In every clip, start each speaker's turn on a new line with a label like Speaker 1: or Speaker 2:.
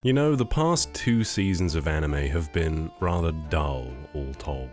Speaker 1: You know, the past 2 seasons of anime have been rather dull, all told.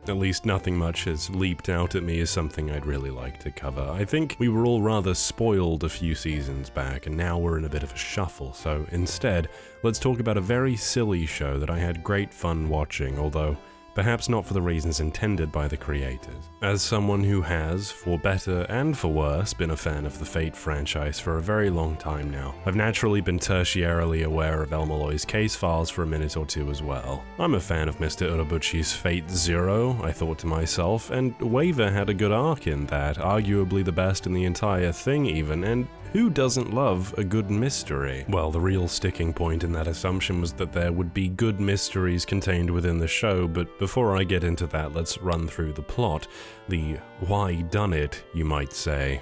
Speaker 1: At least nothing much has leaped out at me as something I'd really like to cover. I think we were all rather spoiled a few seasons back, and now we're in a bit of a shuffle, so instead, let's talk about a very silly show that I had great fun watching, although perhaps not for the reasons intended by the creators. As someone who has, for better and for worse, been a fan of the Fate franchise for a very long time now, I've naturally been tertiarily aware of Melloi's case files for a minute or two as well. I'm a fan of Mr. Urobuchi's Fate Zero, I thought to myself, and Waver had a good arc in that, arguably the best in the entire thing even, and who doesn't love a good mystery? Well, the real sticking point in that assumption was that there would be good mysteries contained within the show, but before I get into that, let's run through the plot. The why done it, you might say.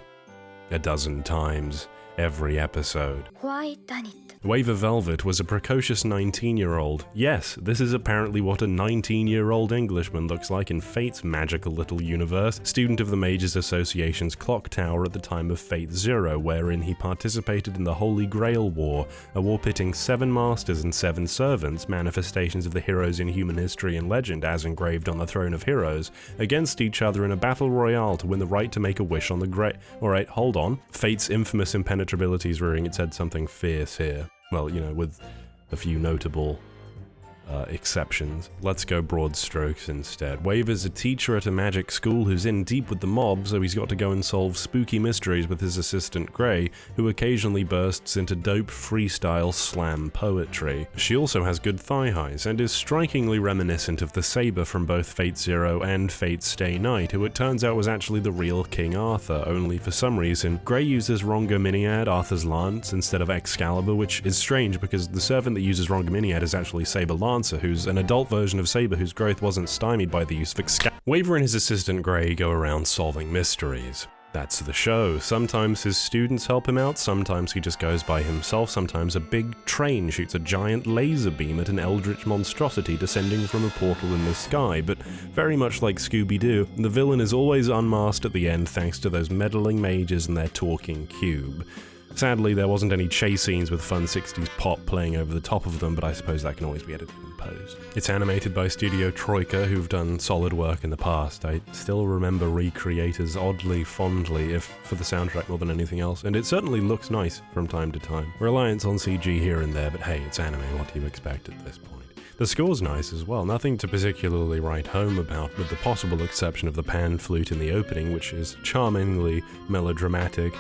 Speaker 1: 12 times every episode.
Speaker 2: Why done it?
Speaker 1: Waver Velvet was a precocious 19-year-old. Yes, this is apparently what a 19-year-old Englishman looks like in Fate's magical little universe, student of the Mages Association's clock tower at the time of Fate Zero, wherein he participated in the Holy Grail War, a war pitting 7 masters and 7 servants, manifestations of the heroes in human history and legend as engraved on the Throne of Heroes, against each other in a battle royale to win the right to make a wish on the great— Alright, hold on. Fate's infamous impenetrability is rearing its head something fierce here. Well, you know, with a few notable exceptions. Let's go broad strokes instead. Waver's a teacher at a magic school who's in deep with the mob, so he's got to go and solve spooky mysteries with his assistant Gray, who occasionally bursts into dope freestyle slam poetry. She also has good thigh highs, and is strikingly reminiscent of the Saber from both Fate Zero and Fate Stay Night, who it turns out was actually the real King Arthur, only for some reason, Gray uses Ronga Miniad, Arthur's lance, instead of Excalibur, which is strange because the servant that uses Ronga Miniad is actually Saber Lancer, who's an adult version of Saber whose growth wasn't stymied by the use of Excalibur. Waver and his assistant Gray go around solving mysteries. That's the show. Sometimes his students help him out, sometimes he just goes by himself, sometimes a big train shoots a giant laser beam at an eldritch monstrosity descending from a portal in the sky, but very much like Scooby-Doo, the villain is always unmasked at the end thanks to those meddling mages and their talking cube. Sadly, there wasn't any chase scenes with fun 60s pop playing over the top of them, but I suppose that can always be edited in post. It's animated by Studio Troika, who've done solid work in the past. I still remember Recreators oddly fondly, if for the soundtrack more than anything else, and it certainly looks nice from time to time. Reliance on CG here and there, but hey, it's anime, what do you expect at this point? The score's nice as well, nothing to particularly write home about, with the possible exception of the pan flute in the opening, which is charmingly melodramatic.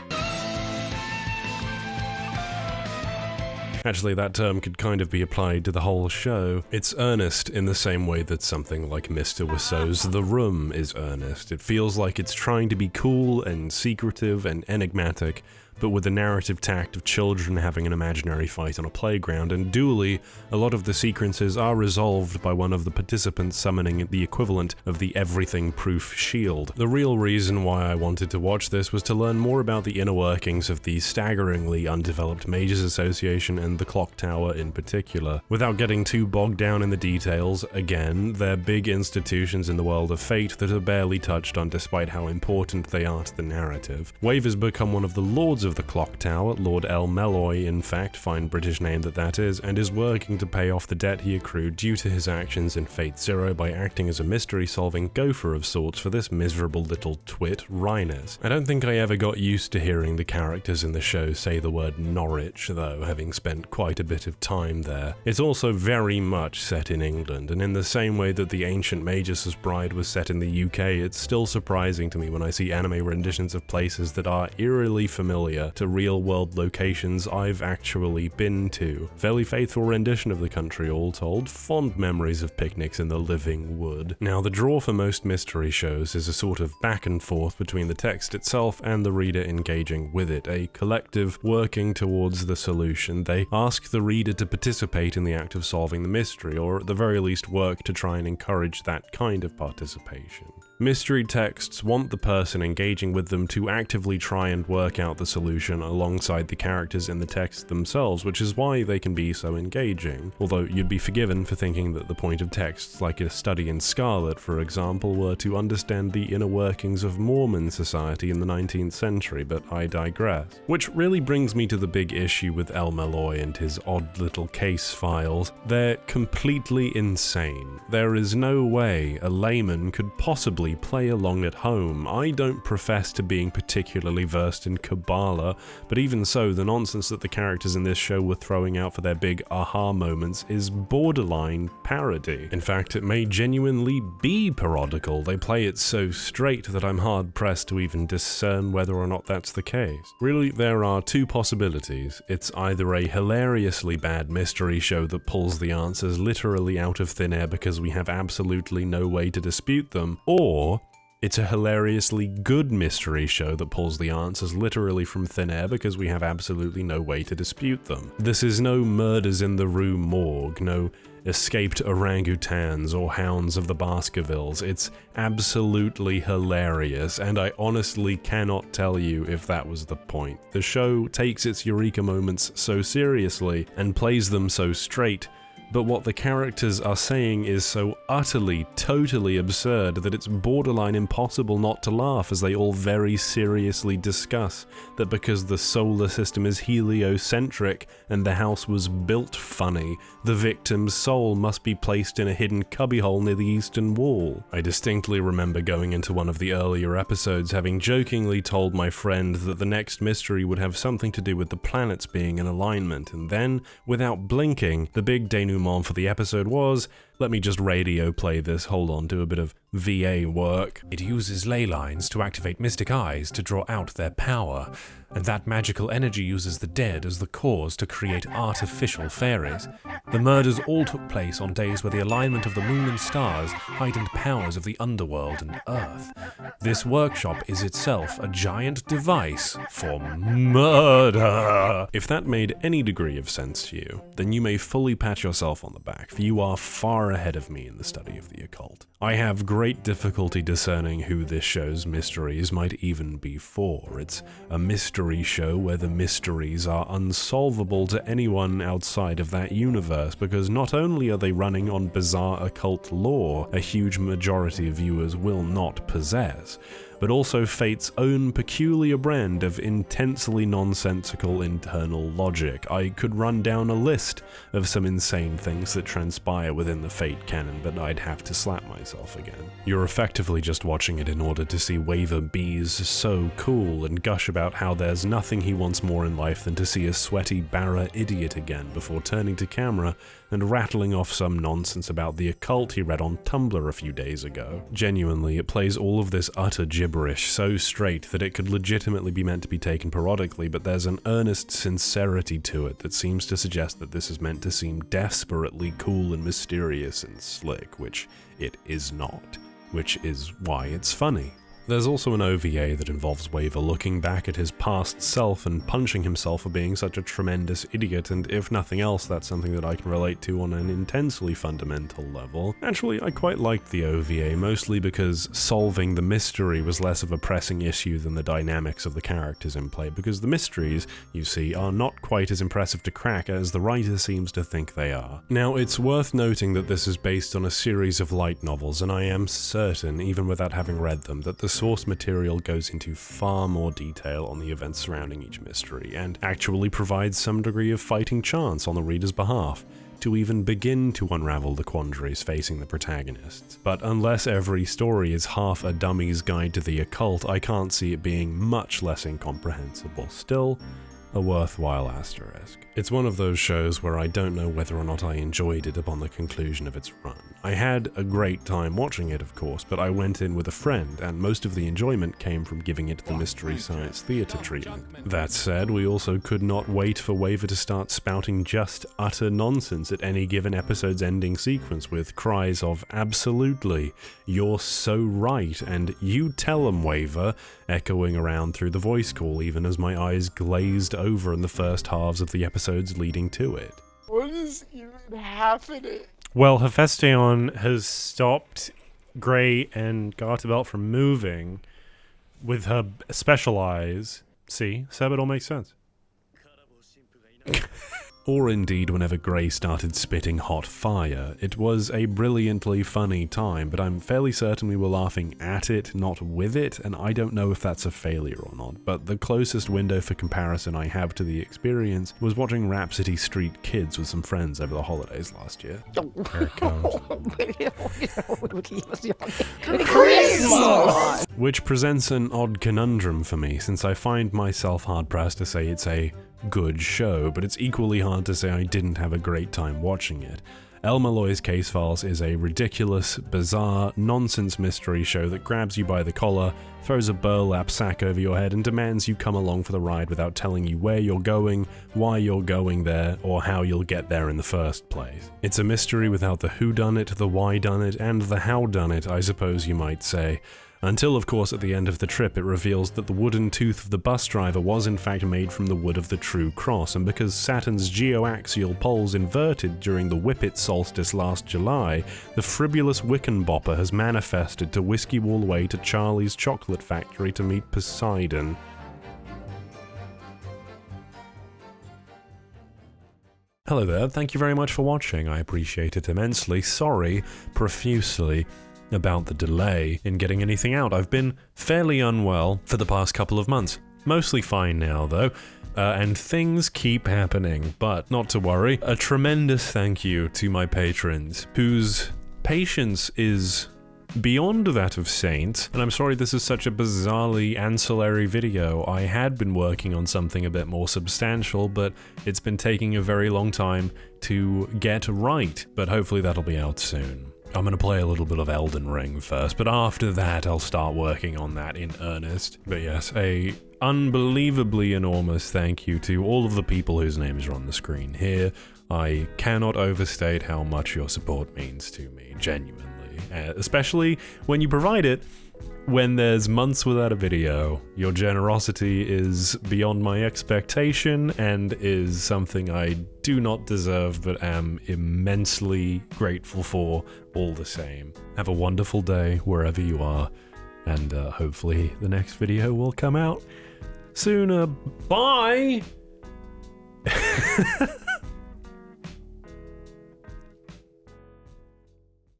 Speaker 1: Actually, that term could kind of be applied to the whole show. It's earnest in the same way that something like Mr. Wisso's The Room is earnest. It feels like it's trying to be cool and secretive and enigmatic, but with the narrative tact of children having an imaginary fight on a playground, and dually, a lot of the sequences are resolved by one of the participants summoning the equivalent of the everything-proof shield. The real reason why I wanted to watch this was to learn more about the inner workings of the staggeringly undeveloped Mages Association and the Clock Tower in particular. Without getting too bogged down in the details, again, they're big institutions in the world of Fate that are barely touched on despite how important they are to the narrative. Waver's become one of the lords of the Clock Tower, Lord L. Melloi in fact, fine British name that is, and is working to pay off the debt he accrued due to his actions in Fate Zero by acting as a mystery-solving gopher of sorts for this miserable little twit, Rhinus. I don't think I ever got used to hearing the characters in the show say the word Norwich, though, having spent quite a bit of time there. It's also very much set in England, and in the same way that the ancient Magus' Bride was set in the UK, it's still surprising to me when I see anime renditions of places that are eerily familiar to real-world locations I've actually been to. Fairly faithful rendition of the country all told, fond memories of picnics in the living wood. Now, the draw for most mystery shows is a sort of back and forth between the text itself and the reader engaging with it, a collective working towards the solution. They ask the reader to participate in the act of solving the mystery, or at the very least work to try and encourage that kind of participation. Mystery texts want the person engaging with them to actively try and work out the solution alongside the characters in the text themselves, which is why they can be so engaging. Although you'd be forgiven for thinking that the point of texts like A Study in Scarlet, for example, were to understand the inner workings of Mormon society in the 19th century, but I digress. Which really brings me to the big issue with Melloi and his odd little case files. They're completely insane. There is no way a layman could possibly play along at home. I don't profess to being particularly versed in Kabbalah, but even so, the nonsense that the characters in this show were throwing out for their big aha moments is borderline parody. In fact, it may genuinely be parodical. They play it so straight that I'm hard-pressed to even discern whether or not that's the case. Really, there are two possibilities. It's either a hilariously bad mystery show that pulls the answers literally out of thin air because we have absolutely no way to dispute them, or it's a hilariously good mystery show that pulls the answers literally from thin air because we have absolutely no way to dispute them. This is no Murders in the Rue morgue, no escaped orangutans or Hounds of the Baskervilles. It's absolutely hilarious, and I honestly cannot tell you if that was the point. The show takes its eureka moments so seriously and plays them so straight, but what the characters are saying is so utterly, totally absurd that it's borderline impossible not to laugh, as they all very seriously discuss that because the solar system is heliocentric and the house was built funny, the victim's soul must be placed in a hidden cubbyhole near the eastern wall. I distinctly remember going into one of the earlier episodes having jokingly told my friend that the next mystery would have something to do with the planets being in alignment, and then, without blinking, the big denouement for the episode was, let me just radio play this, hold on, do a bit of VA work. It uses ley lines to activate mystic eyes to draw out their power, and that magical energy uses the dead as the cause to create artificial fairies. The murders all took place on days where the alignment of the moon and stars heightened powers of the underworld and earth. This workshop is itself a giant device for murder. If that made any degree of sense to you, then you may fully pat yourself on the back, for you are far ahead of me in the study of the occult. I have great difficulty discerning who this show's mysteries might even be for. It's a mystery show where the mysteries are unsolvable to anyone outside of that universe, because not only are they running on bizarre occult lore a huge majority of viewers will not possess, but also Fate's own peculiar brand of intensely nonsensical internal logic. I could run down a list of some insane things that transpire within the Fate canon, but I'd have to slap myself again. You're effectively just watching it in order to see Waver B's so cool and gush about how there's nothing he wants more in life than to see a sweaty Barra idiot again before turning to camera and rattling off some nonsense about the occult he read on Tumblr a few days ago. Genuinely, it plays all of this utter gibberish so straight that it could legitimately be meant to be taken parodically, but there's an earnest sincerity to it that seems to suggest that this is meant to seem desperately cool and mysterious and slick, which it is not, which is why it's funny. There's also an OVA that involves Waver looking back at his past self and punching himself for being such a tremendous idiot, and if nothing else, that's something that I can relate to on an intensely fundamental level. Actually, I quite liked the OVA, mostly because solving the mystery was less of a pressing issue than the dynamics of the characters in play, because the mysteries, you see, are not quite as impressive to crack as the writer seems to think they are. Now, it's worth noting that this is based on a series of light novels, and I am certain, even without having read them, that the source material goes into far more detail on the events surrounding each mystery, and actually provides some degree of fighting chance on the reader's behalf to even begin to unravel the quandaries facing the protagonists. But unless every story is half a dummy's guide to the occult, I can't see it being much less incomprehensible. Still, a worthwhile asterisk. It's one of those shows where I don't know whether or not I enjoyed it upon the conclusion of its run. I had a great time watching it, of course, but I went in with a friend, and most of the enjoyment came from giving it the Mystery Science Theatre treatment. That said, we also could not wait for Waver to start spouting just utter nonsense at any given episode's ending sequence with cries of "Absolutely, you're so right," and "You tell 'em, Waver," echoing around through the voice call even as my eyes glazed over in the first halves of the episodes leading to it.
Speaker 2: What is even happening?
Speaker 3: Well, Hephaestion has stopped
Speaker 1: Grey and garter belt from moving with her special eyes. See, Seb, it all makes sense. Or indeed whenever Grey started spitting hot fire. It was a brilliantly funny time, but I'm fairly certain we were laughing at it, not with it, and I don't know if that's a failure or not, but the closest window for comparison I have to the experience was watching Rhapsody Street Kids with some friends over the holidays last year. Here it comes. Which presents an odd conundrum for me, since I find myself hard-pressed to say it's a good show, but it's equally hard to say I didn't have a great time watching it. Melloi's Case Files is a ridiculous, bizarre, nonsense mystery show that grabs you by the collar, throws a burlap sack over your head, and demands you come along for the ride without telling you where you're going, why you're going there, or how you'll get there in the first place. It's a mystery without the whodunit, the why-done-it, and the how-done-it, I suppose you might say. Until, of course, at the end of the trip it reveals that the wooden tooth of the bus driver was in fact made from the wood of the true cross, and because Saturn's geoaxial poles inverted during the Whippet solstice last July, the fribulous Wickenbopper has manifested to whiskey all the way to Charlie's chocolate factory to meet Poseidon. Hello there, thank you very much for watching, I appreciate it immensely. Sorry, profusely, about the delay in getting anything out. I've been fairly unwell for the past couple of months. Mostly fine now, though, and things keep happening, but not to worry. A tremendous thank you to my patrons, whose patience is beyond that of saints, and I'm sorry this is such a bizarrely ancillary video. I had been working on something a bit more substantial, but it's been taking a very long time to get right, but hopefully that'll be out soon. I'm gonna play a little bit of Elden Ring first, but after that I'll start working on that in earnest. But yes, a unbelievably enormous thank you to all of the people whose names are on the screen here. I cannot overstate how much your support means to me, genuinely. Especially when you provide it when there's months without a video. Your generosity is beyond my expectation and is something I do not deserve but am immensely grateful for all the same. Have a wonderful day wherever you are, and hopefully the next video will come out sooner. Bye!